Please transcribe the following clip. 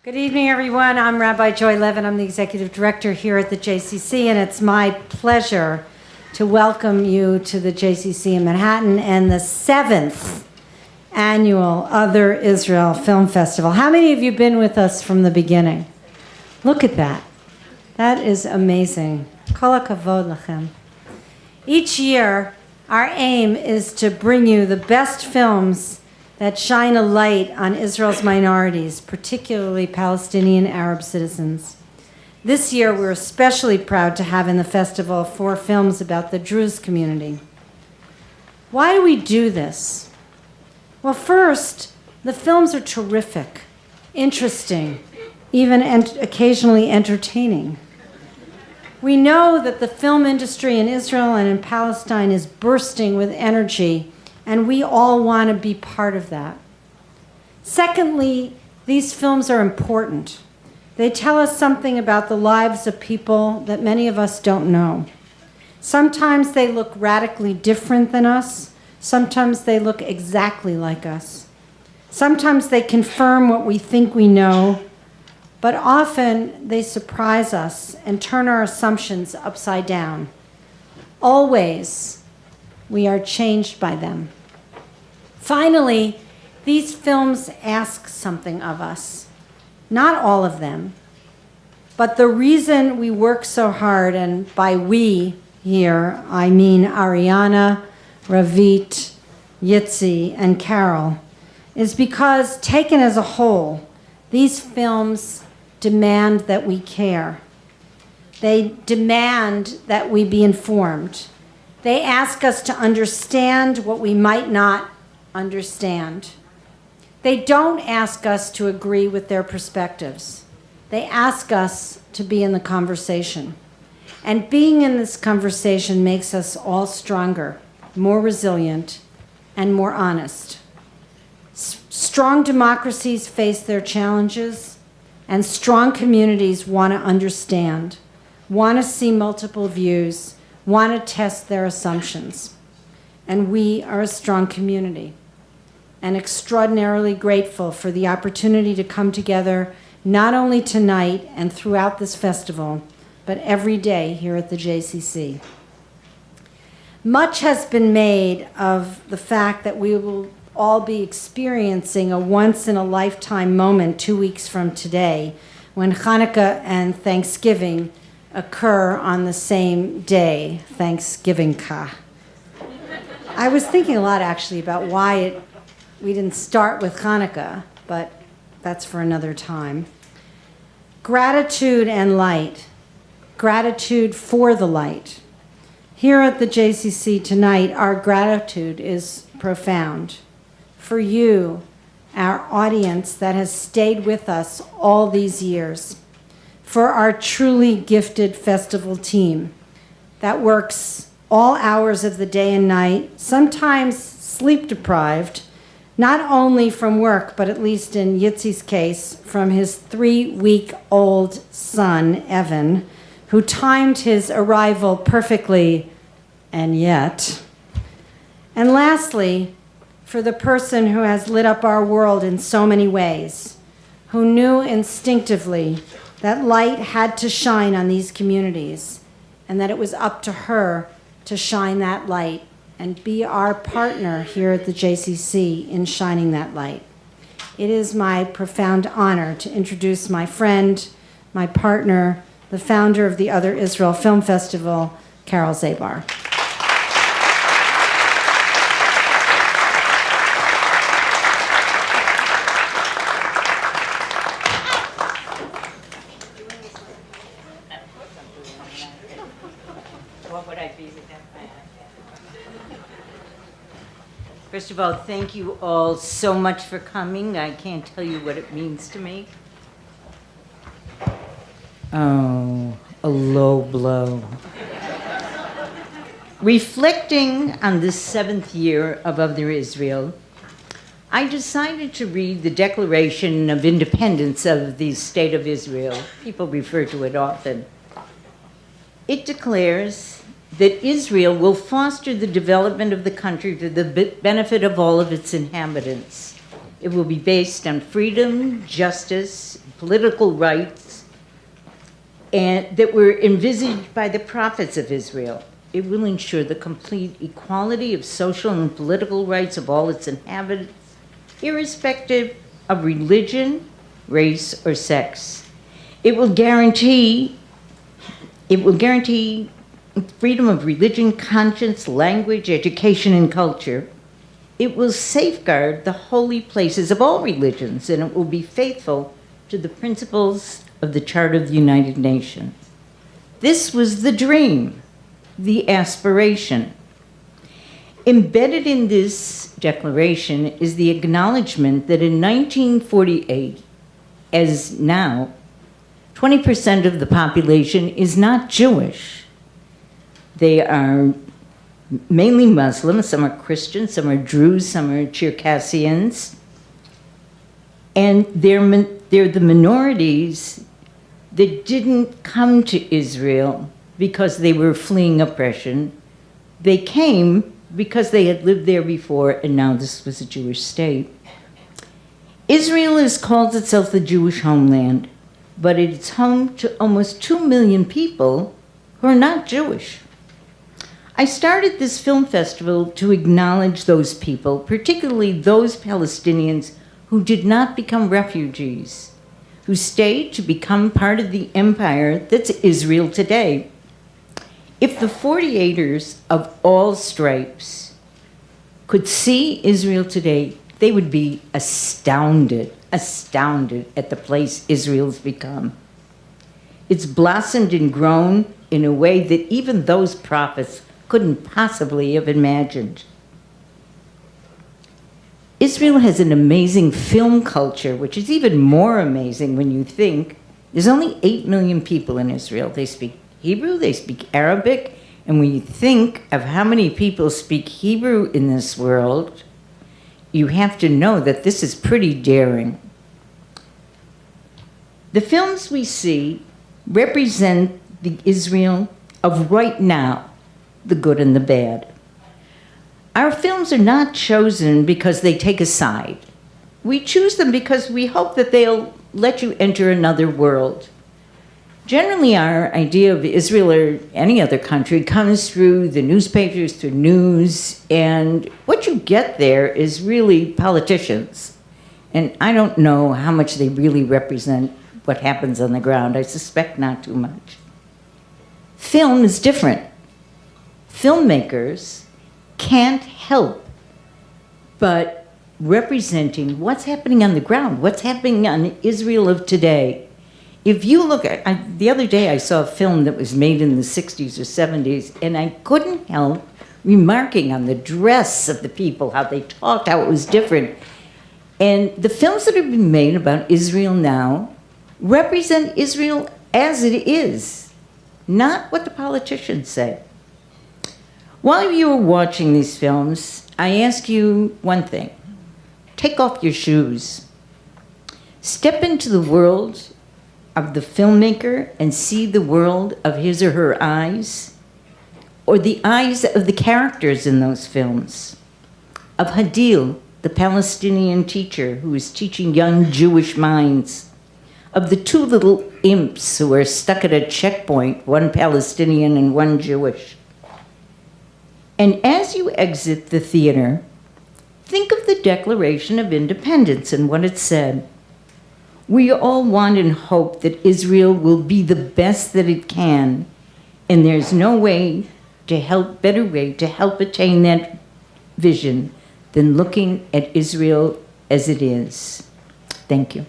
Good evening, everyone. I'm Rabbi Joy Levin. I'm the Executive Director here at the JCC, and it's my pleasure to welcome you to the JCC in Manhattan and the 7th annual Other Israel Film Festival. How many of you have been with us from the beginning? Look at that. That is amazing. Kol hakavod lachem. Each year, our aim is to bring you the best films that shine a light on Israel's minorities, particularly Palestinian Arab citizens. This year, we're especially proud to have in the festival 4 films about the Druze community. Why do we do this? Well, first, the films are terrific, interesting, even occasionally entertaining. We know that the film industry in Israel and in Palestine is bursting with energy, and we all want to be part of that. Secondly, these films are important. They tell us something about the lives of people that many of us don't know. Sometimes they look radically different than us. Sometimes they look exactly like us. Sometimes they confirm what we think we know, but often they surprise us and turn our assumptions upside down. Always, we are changed by them. Finally, these films ask something of us. Not all of them, but the reason we work so hard, and by we here, I mean Ariana, Ravit, Yitzi, and Carol, is because taken as a whole, these films demand that we care. They demand that we be informed. They ask us to understand what we might not understand. They don't ask us to agree with their perspectives. They ask us to be in the conversation. And being in this conversation makes us all stronger, more resilient, and more honest. Strong democracies face their challenges, and strong communities want to understand, want to see multiple views, want to test their assumptions. And we are a strong community, and extraordinarily grateful for the opportunity to come together not only tonight and throughout this festival, but every day here at the JCC. Much has been made of the fact that we will all be experiencing a once-in-a-lifetime moment 2 weeks from today, when Hanukkah and Thanksgiving occur on the same day, Thanksgiving Ka. I was thinking a lot, actually, about why we didn't start with Hanukkah, but that's for another time. Gratitude and light. Gratitude for the light. Here at the JCC tonight, our gratitude is profound. For you, our audience that has stayed with us all these years. For our truly gifted festival team that works all hours of the day and night, sometimes sleep deprived, not only from work, but at least in Yitzi's case, from his 3-week-old son, Evan, who timed his arrival perfectly, and yet. And lastly, for the person who has lit up our world in so many ways, who knew instinctively that light had to shine on these communities, and that it was up to her to shine that light and be our partner here at the JCC in shining that light. It is my profound honor to introduce my friend, my partner, the founder of the Other Israel Film Festival, Carol Zabar. First of all, thank you all so much for coming. I can't tell you what it means to me. Oh, a low blow. Reflecting on the 7th year of Other Israel, I decided to read the Declaration of Independence of the State of Israel. People refer to it often. It declares that Israel will foster the development of the country for the benefit of all of its inhabitants. It will be based on freedom, justice, political rights and that were envisaged by the prophets of Israel. It will ensure the complete equality of social and political rights of all its inhabitants, irrespective of religion, race, or sex. It will guarantee freedom of religion, conscience, language, education, and culture. It will safeguard the holy places of all religions, and it will be faithful to the principles of the Charter of the United Nations. This was the dream, the aspiration. Embedded in this declaration is the acknowledgement that in 1948, as now, 20% of the population is not Jewish. They are mainly Muslims, some are Christians, some are Druze, some are Circassians. And they're the minorities that didn't come to Israel because they were fleeing oppression. They came because they had lived there before, and now this was a Jewish state. Israel has called itself the Jewish homeland, but it's home to almost 2 million people who are not Jewish. I started this film festival to acknowledge those people, particularly those Palestinians who did not become refugees, who stayed to become part of the empire that's Israel today. If the 48ers of all stripes could see Israel today, they would be astounded at the place Israel's become. It's blossomed and grown in a way that even those prophets couldn't possibly have imagined. Israel has an amazing film culture, which is even more amazing when you think there's only 8 million people in Israel. They speak Hebrew, they speak Arabic, and when you think of how many people speak Hebrew in this world, you have to know that this is pretty daring. The films we see represent the Israel of right now, the good and the bad. Our films are not chosen because they take a side. We choose them because we hope that they'll let you enter another world. Generally, our idea of Israel or any other country comes through the newspapers, through news, and what you get there is really politicians. And I don't know how much they really represent what happens on the ground. I suspect not too much. Film is different. Filmmakers can't help but representing what's happening on the ground, what's happening on Israel of today. If you look at, the other day I saw a film that was made in the 60s or 70s, and I couldn't help remarking on the dress of the people, how they talked, how it was different. And the films that have been made about Israel now represent Israel as it is, not what the politicians say. While you were watching these films, I ask you one thing. Take off your shoes. Step into the world of the filmmaker and see the world of his or her eyes, or the eyes of the characters in those films, of Hadil, the Palestinian teacher who is teaching young Jewish minds, of the 2 little imps who are stuck at a checkpoint, one Palestinian and one Jewish. And as you exit the theater, think of the Declaration of Independence and what it said. We all want and hope that Israel will be the best that it can, and there's no better way to help attain that vision than looking at Israel as it is. Thank you.